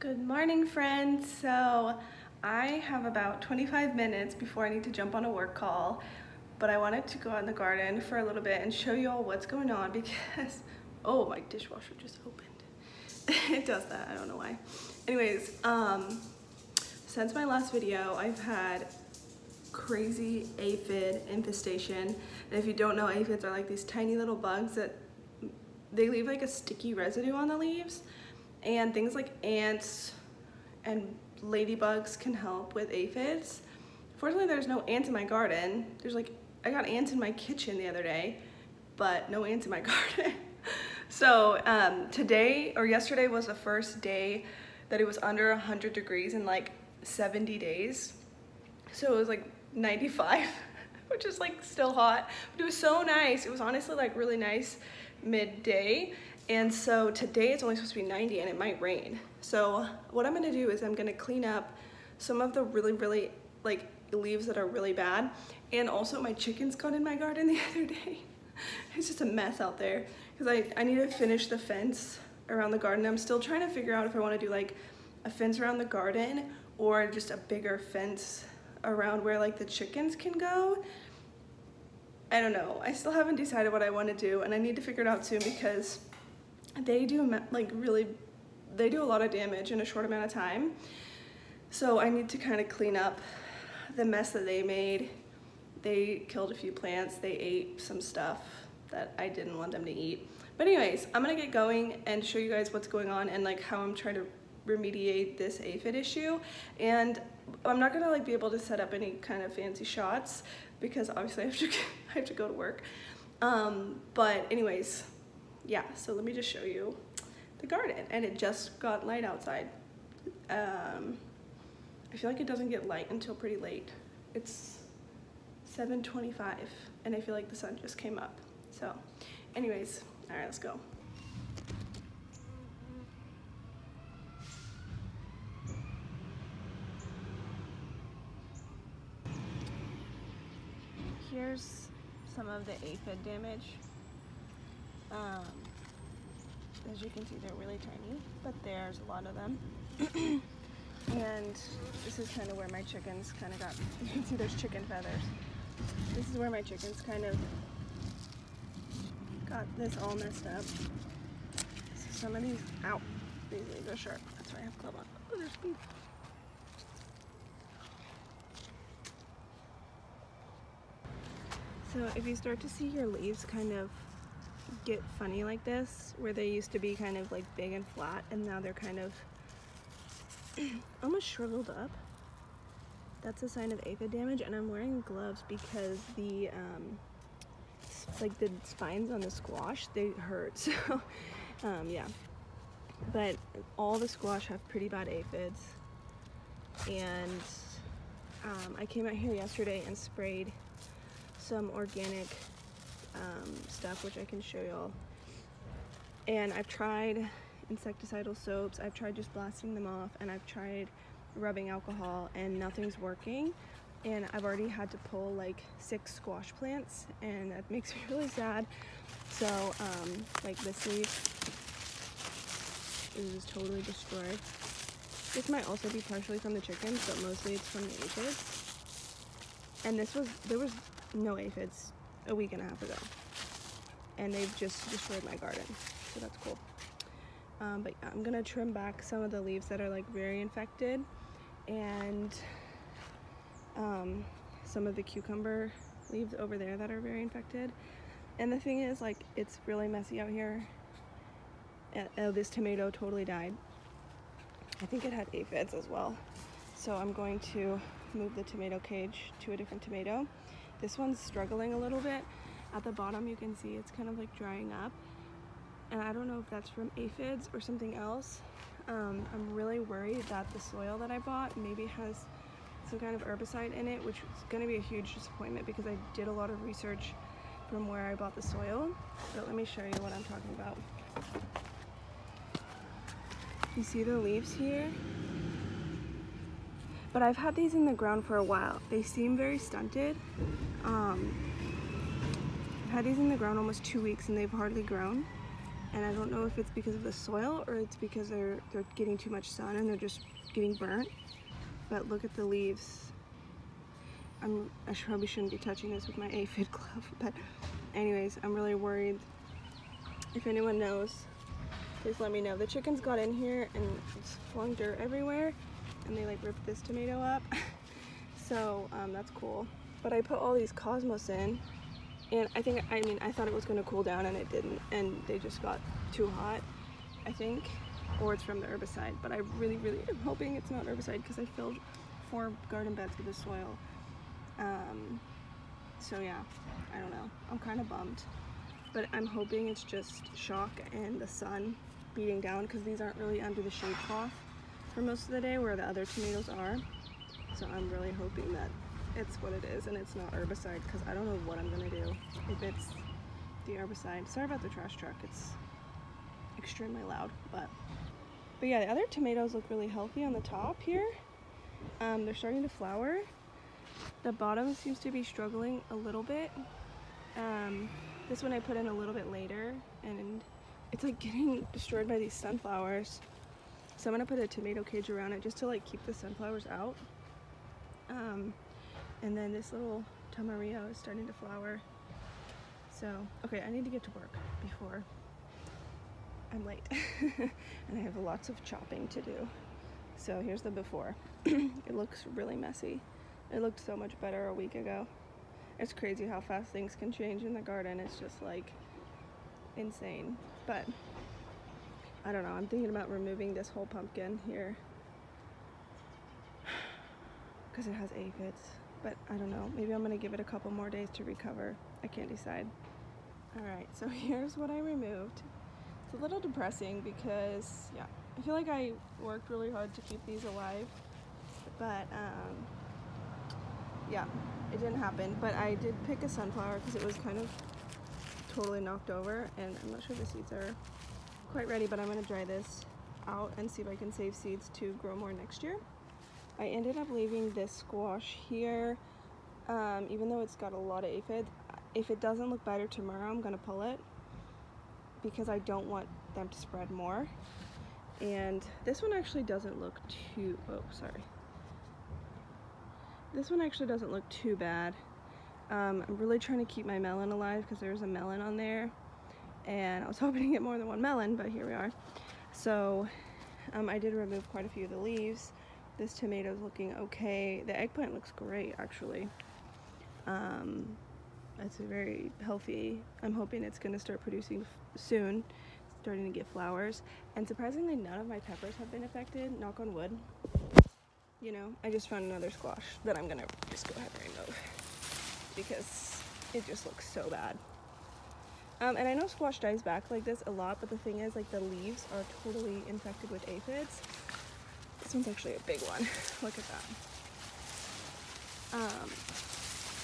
Good morning, friends. So I have about 25 minutes before I need to jump on a work call, but I wanted to go out in the garden for a little bit and show you all what's going on because, oh, my dishwasher just opened. It does that, I don't know why. Anyways, since my last video, I've had crazy aphid infestation. And if you don't know, aphids are like these tiny little bugs that they leave like a sticky residue on the leaves. And things like ants and ladybugs can help with aphids. Fortunately, there's no ants in my garden. I got ants in my kitchen the other day, but no ants in my garden. So yesterday was the first day that it was under 100 degrees in like 70 days. So it was like 95, which is like still hot, but it was so nice. It was honestly like really nice midday. And so today it's only supposed to be 90 and it might rain. So what I'm gonna do is I'm gonna clean up some of the really like leaves that are really bad. And also my chickens got in my garden the other day. It's just a mess out there because I need to finish the fence around the garden. I'm still trying to figure out if I want to do like a fence around the garden or just a bigger fence around where like the chickens can go. I don't know. I still haven't decided what I want to do, and I need to figure it out soon because they do a lot of damage in a short amount of time. So I need to kind of clean up the mess that they made. They killed a few plants. They ate some stuff that I didn't want them to eat. But anyways, I'm gonna get going and show you guys what's going on and like how I'm trying to remediate this aphid issue. And I'm not gonna like be able to set up any kind of fancy shots because obviously I have to go to work. But anyways, yeah, so let me just show you the garden. And it just got light outside. I feel like it doesn't get light until pretty late. It's 7:25 and I feel like the sun just came up. So anyways, all right, let's go. Here's some of the aphid damage. As you can see, they're really tiny, but there's a lot of them. And this is kind of where my chickens kind of got, you can see there's chicken feathers. This is where my chickens kind of got this all messed up. So some of these, ow, these leaves are sharp. That's why I have a glove on. Oh, there's beef. So if you start to see your leaves kind of get funny like this, where they used to be kind of like big and flat and now they're kind of almost shriveled up, that's a sign of aphid damage. And I'm wearing gloves because the like the spines on the squash, they hurt. So yeah, but all the squash have pretty bad aphids. And I came out here yesterday and sprayed some organic stuff, which I can show y'all. And I've tried insecticidal soaps, I've tried just blasting them off, and I've tried rubbing alcohol, and nothing's working. And I've already had to pull like 6 squash plants, and that makes me really sad. So like this leaf is just totally destroyed. This might also be partially from the chickens, but mostly it's from the aphids. And there was no aphids a week and a half ago, and they've just destroyed my garden, so that's cool. But yeah, I'm gonna trim back some of the leaves that are like very infected, and some of the cucumber leaves over there that are very infected. And the thing is, like, it's really messy out here. Oh, this tomato totally died. I think it had aphids as well. So I'm going to move the tomato cage to a different tomato. This one's struggling a little bit. At the bottom you can see it's kind of like drying up, and I don't know if that's from aphids or something else. I'm really worried that the soil that I bought maybe has some kind of herbicide in it, which is going to be a huge disappointment because I did a lot of research from where I bought the soil. But let me show you what I'm talking about. You see the leaves here? But I've had these in the ground for a while. They seem very stunted. I've had these in the ground almost 2 weeks and they've hardly grown. And I don't know if it's because of the soil or it's because they're getting too much sun and they're just getting burnt. But look at the leaves. I probably shouldn't be touching this with my aphid glove, but anyways, I'm really worried. If anyone knows, please let me know. The chickens got in here and it's flung dirt everywhere, and they like ripped this tomato up. So that's cool. But I put all these Cosmos in, and I thought it was going to cool down, and it didn't, and they just got too hot, I think, or it's from the herbicide. But I really am hoping it's not herbicide, because I filled 4 garden beds with the soil. So yeah, I don't know. I'm kind of bummed, but I'm hoping it's just shock and the sun beating down, because these aren't really under the shade cloth for most of the day where the other tomatoes are. So I'm really hoping that it's what it is and it's not herbicide, because I don't know what I'm gonna do if it's the herbicide. Sorry about the trash truck, it's extremely loud, but yeah, the other tomatoes look really healthy on the top here. They're starting to flower. The bottom seems to be struggling a little bit. This one I put in a little bit later, and it's like getting destroyed by these sunflowers. So I'm gonna put a tomato cage around it just to like keep the sunflowers out. And then this little tamarillo is starting to flower. So, okay, I need to get to work before I'm late. And I have lots of chopping to do. So here's the before. It looks really messy. It looked so much better a week ago. It's crazy how fast things can change in the garden. It's just like insane. But I don't know, I'm thinking about removing this whole pumpkin here because it has aphids. But I don't know, maybe I'm gonna give it a couple more days to recover. I can't decide. Alright, so here's what I removed. It's a little depressing because, yeah, I feel like I worked really hard to keep these alive, but yeah, it didn't happen. But I did pick a sunflower because it was kind of totally knocked over, and I'm not sure the seeds are quite ready, but I'm gonna dry this out and see if I can save seeds to grow more next year. I ended up leaving this squash here, even though it's got a lot of aphids. If it doesn't look better tomorrow, I'm gonna pull it because I don't want them to spread more. And this one actually doesn't look too, oh, sorry. This one actually doesn't look too bad. I'm really trying to keep my melon alive because there's a melon on there, and I was hoping to get more than one melon, but here we are. So I did remove quite a few of the leaves. This tomato's looking okay. The eggplant looks great, actually. It's very healthy. I'm hoping it's gonna start producing soon, starting to get flowers. And surprisingly, none of my peppers have been affected, knock on wood. You know, I just found another squash that I'm gonna just go ahead and remove because it just looks so bad. And I know squash dies back like this a lot, but the thing is, like, the leaves are totally infected with aphids. This one's actually a big one. Look at that.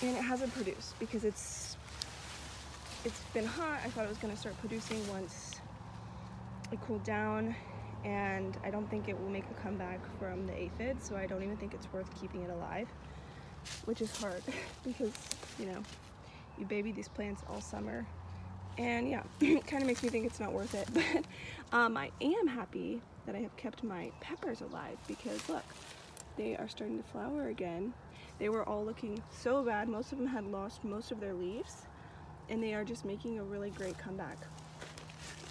And it hasn't produced because it's been hot. I thought it was gonna start producing once it cooled down, and I don't think it will make a comeback from the aphids, so I don't even think it's worth keeping it alive, which is hard because, you know, you baby these plants all summer, and yeah, it kind of makes me think it's not worth it. But I am happy that I have kept my peppers alive because look, they are starting to flower again. They were all looking so bad. Most of them had lost most of their leaves, and they are just making a really great comeback.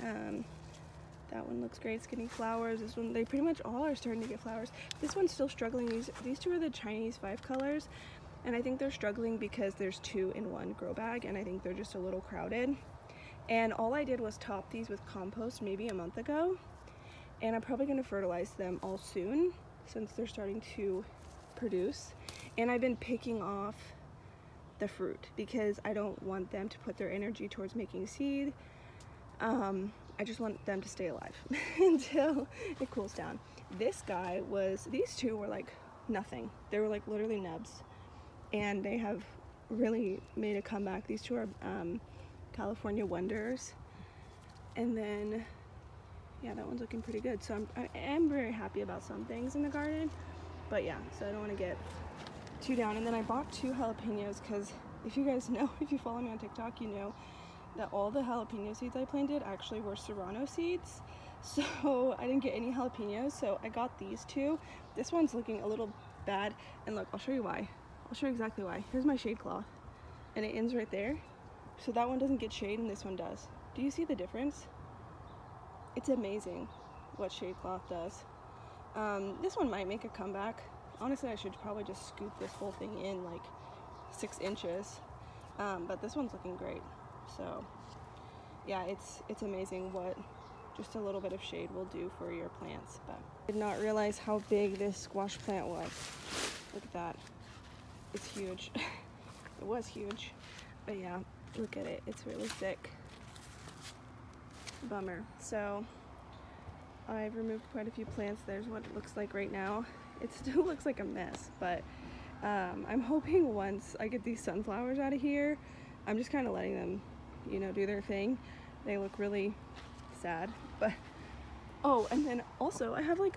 That one looks great, it's getting flowers. This one, they pretty much all are starting to get flowers. This one's still struggling. These two are the Chinese 5 colors, and I think they're struggling because there's 2 in one grow bag, and I think they're just a little crowded. And all I did was top these with compost maybe a month ago, and I'm probably gonna fertilize them all soon since they're starting to produce. And I've been picking off the fruit because I don't want them to put their energy towards making seed. I just want them to stay alive until it cools down. These 2 were like nothing. They were like literally nubs, and they have really made a comeback. These 2 are California Wonders, and then yeah, that one's looking pretty good. So I am very happy about some things in the garden, but yeah, so I don't want to get too down. And then I bought 2 jalapenos because if you guys know, if you follow me on TikTok, you know that all the jalapeno seeds I planted actually were serrano seeds. So I didn't get any jalapenos, so I got these two. This one's looking a little bad, and look, I'll show you why. I'll show you exactly why. Here's my shade cloth, and it ends right there. So that one doesn't get shade and this one does. Do you see the difference? It's amazing what shade cloth does. This one might make a comeback. Honestly, I should probably just scoop this whole thing in like 6 inches. But this one's looking great. So yeah, it's amazing what just a little bit of shade will do for your plants. But I did not realize how big this squash plant was. Look at that. It's huge. It was huge. But yeah, look at it. It's really thick. Bummer. So I've removed quite a few plants. There's what it looks like right now. It still looks like a mess, but I'm hoping once I get these sunflowers out of here, I'm just kind of letting them, you know, do their thing. They look really sad, but oh, and then also I have like,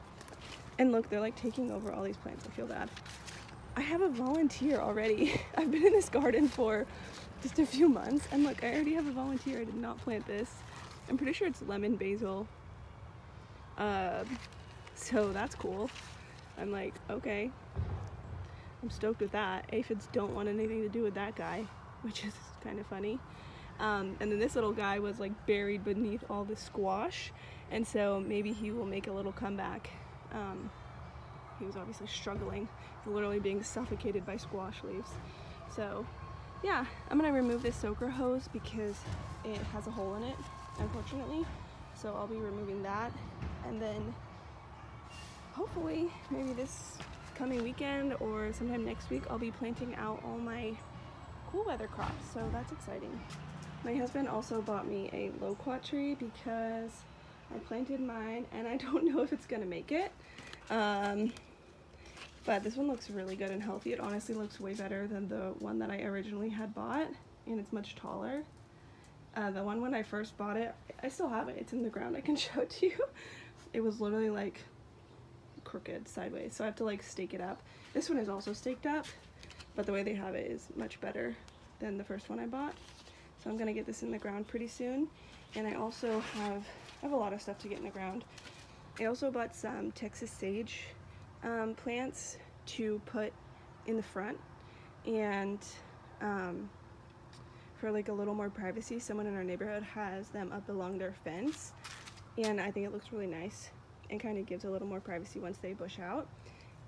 and look, they're like taking over all these plants. I feel bad. I have a volunteer already. I've been in this garden for just a few months, and look, I already have a volunteer. I did not plant this. I'm pretty sure it's lemon basil. So that's cool. I'm like, okay, I'm stoked with that. Aphids don't want anything to do with that guy, which is kind of funny. And then this little guy was like buried beneath all the squash, and so maybe he will make a little comeback. He was obviously struggling, literally being suffocated by squash leaves. So yeah, I'm gonna remove this soaker hose because it has a hole in it, unfortunately. So I'll be removing that, and then hopefully maybe this coming weekend or sometime next week I'll be planting out all my cool weather crops, so that's exciting. My husband also bought me a loquat tree because I planted mine and I don't know if it's gonna make it. But this one looks really good and healthy. It honestly looks way better than the one that I originally had bought, and it's much taller. The one when I first bought it, I still have it. It's in the ground. I can show it to you. It was literally like crooked sideways, so I have to like stake it up. This one is also staked up, but the way they have it is much better than the first one I bought. So I'm gonna get this in the ground pretty soon. And I also have a lot of stuff to get in the ground. I also bought some Texas sage plants to put in the front, and for like a little more privacy, someone in our neighborhood has them up along their fence, and I think it looks really nice and kind of gives a little more privacy once they bush out.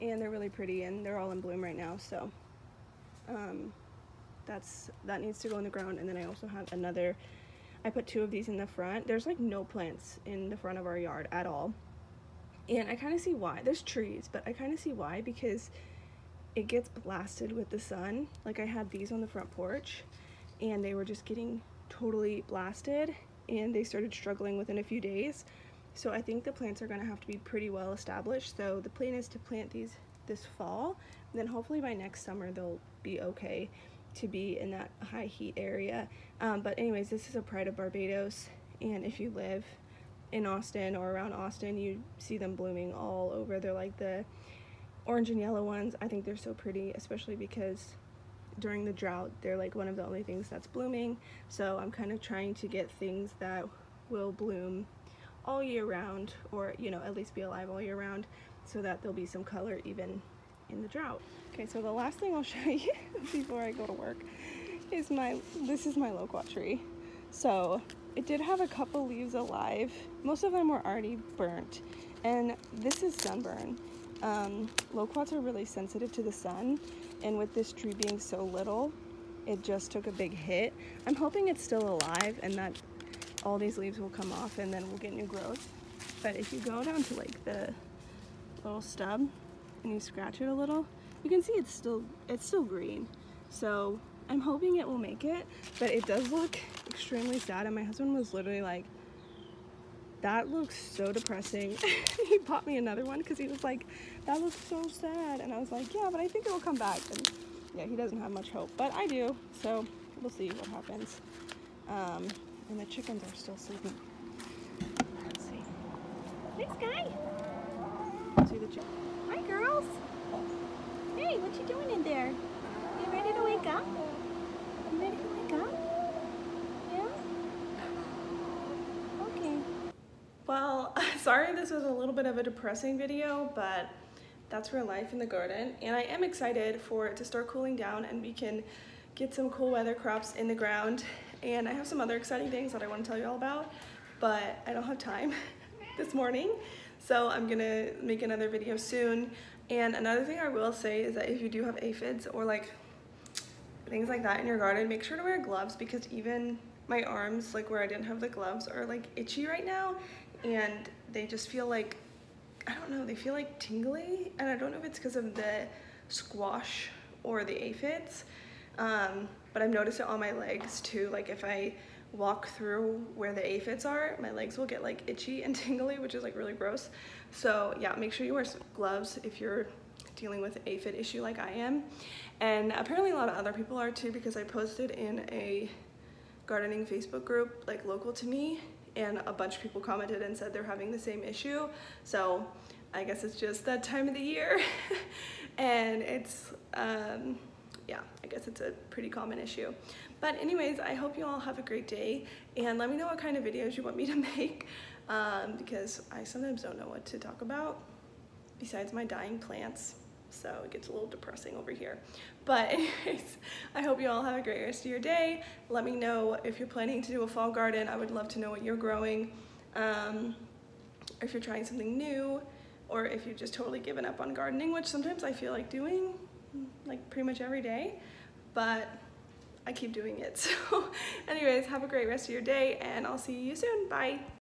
And they're really pretty, and they're all in bloom right now, so that needs to go in the ground. And then I also have another, I put 2 of these in the front. There's like no plants in the front of our yard at all, and I kind of see why. There's trees, but I kind of see why, because it gets blasted with the sun. Like I had these on the front porch and they were just getting totally blasted, and they started struggling within a few days. So I think the plants are going to have to be pretty well established. So the plan is to plant these this fall, and then hopefully by next summer they'll be okay to be in that high heat area. But anyways, this is a Pride of Barbados, and if you live in Austin or around Austin, you see them blooming all over. They're like the orange and yellow ones. I think they're so pretty, especially because during the drought they're like one of the only things that's blooming. So I'm kind of trying to get things that will bloom all year round, or you know, at least be alive all year round, so that there'll be some color even in the drought. Okay, so the last thing I'll show you before I go to work is this is my loquat tree. So it did have a couple leaves alive. Most of them were already burnt, and this is sunburn. Loquats are really sensitive to the sun, and with this tree being so little, it just took a big hit. I'm hoping it's still alive and that all these leaves will come off and then we'll get new growth. But if you go down to like the little stub and you scratch it a little, you can see it's still green. So I'm hoping it will make it, but it does look extremely sad, and my husband was literally like, that looks so depressing. He bought me another one because he was like, that looks so sad, and I was like, yeah, but I think it will come back. And yeah, he doesn't have much hope, but I do, so we'll see what happens. And the chickens are still sleeping. Let's see. Hey, Sky. Let's see the chicken. Hi, girls. Hey, what you doing in there? You ready to wake up? You ready to wake up? Yeah? this was a little bit of a depressing video, but that's real life in the garden. And I am excited for it to start cooling down and we can get some cool weather crops in the ground. And I have some other exciting things that I want to tell you all about, but I don't have time this morning. So I'm gonna make another video soon. And another thing I will say is that if you do have aphids or like things like that in your garden, make sure to wear gloves, because even my arms, like where I didn't have the gloves, are like itchy right now, and they just feel like, I don't know, they feel like tingly, and I don't know if it's because of the squash or the aphids, but I've noticed it on my legs too. Like if I walk through where the aphids are, my legs will get like itchy and tingly, which is like really gross. So yeah, make sure you wear gloves if you're dealing with an aphid issue like I am. And apparently a lot of other people are too, because I posted in a gardening Facebook group like local to me, and a bunch of people commented and said they're having the same issue. So I guess it's just that time of the year. And it's yeah, I guess it's a pretty common issue. But anyways, I hope you all have a great day, and let me know what kind of videos you want me to make, because I sometimes don't know what to talk about besides my dying plants. So it gets a little depressing over here. But anyways, I hope you all have a great rest of your day. Let me know if you're planning to do a fall garden. I would love to know what you're growing. If you're trying something new, or if you've just totally given up on gardening, which sometimes I feel like doing, like pretty much every day, but I keep doing it. So anyways, have a great rest of your day, and I'll see you soon. Bye.